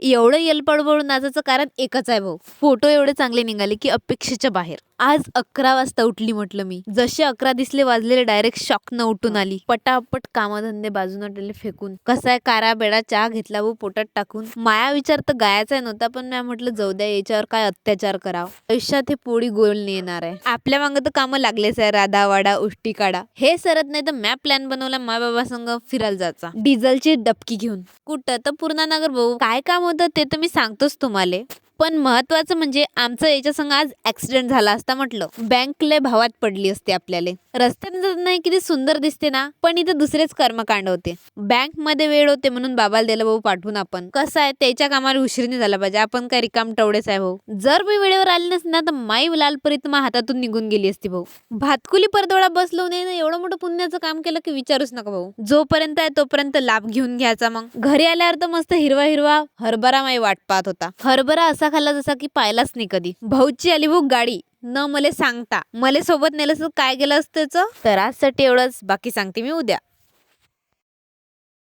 एवढं येलपडबड नाचाचं कारण एकच आहे भाऊ. फोटो एवढे चांगले निघाले की अपेक्षेच्या बाहेर. आज 11 वाजता उठली म्हटलं मी. जसे 11 दिसले वाजलेले डायरेक्ट शॉक न उठून आली. पटापट कामधंदे बाजूला ठेवले फेकून. कसाय कारा बेडा चहा घेतला भाऊ पोटात टाकून. माया विचार तर गायचा नव्हता, पण मी म्हटलं जाऊ द्या, याच्यावर काय अत्याचार करावं. आयुष्यात हे पोळी गोल येणार आहे. आपल्या मागं तर कामं लागलेच आहे. राधा वाडा उष्टी काढा हे सरत नाही तर मॅ प्लॅन बनवला माय बाबा संग फिरायला जायचा डिझेलची डबकी घेऊन. कुठं तर पूर्णानगर भाऊ. काय काम होतं ते तर मी सांगतोच तुम्हाला. पण महत्वाचं म्हणजे आमचं याच्या संग आज ऍक्सिडेंट झाला असता म्हटलं. बँक लय भावात पडली असते आपल्याला. रस्त्याने जात नाही किती सुंदर दिसते ना, पण इथं दुसरेच कर्मकांड होते. बँक मध्ये वेळ होते म्हणून बाबाला दिलं भाऊ पाठवून. आपण कसं आहे त्याच्या कामाला उशिरी झाला पाहिजे. आपण काय रिकाम टवडेच आहे भाऊ. जर मी वेळेवर आली नसती ना तर माई लालपरीत हातातून निघून गेली असती भाऊ. भातकुली परदोळा बसलो नाही ना, एवढं मोठं पुण्याचं काम केलं की विचारूच नका भाऊ. जोपर्यंत आहे तोपर्यंत लाभ घेऊन घ्यायचा. मग घरी आल्यावर तर मस्त हिरवा हिरवा हरभरा माई वाट पाहत होता. हरभरा असा खाल्ला जसा की पाहिलाच नाही कधी. भाऊची आली भाऊ गाडी न मले सांगता. मले सोबत नेलं काय गेलं असतं तर आजसाठी एवढंच. बाकी सांगते मी उद्या.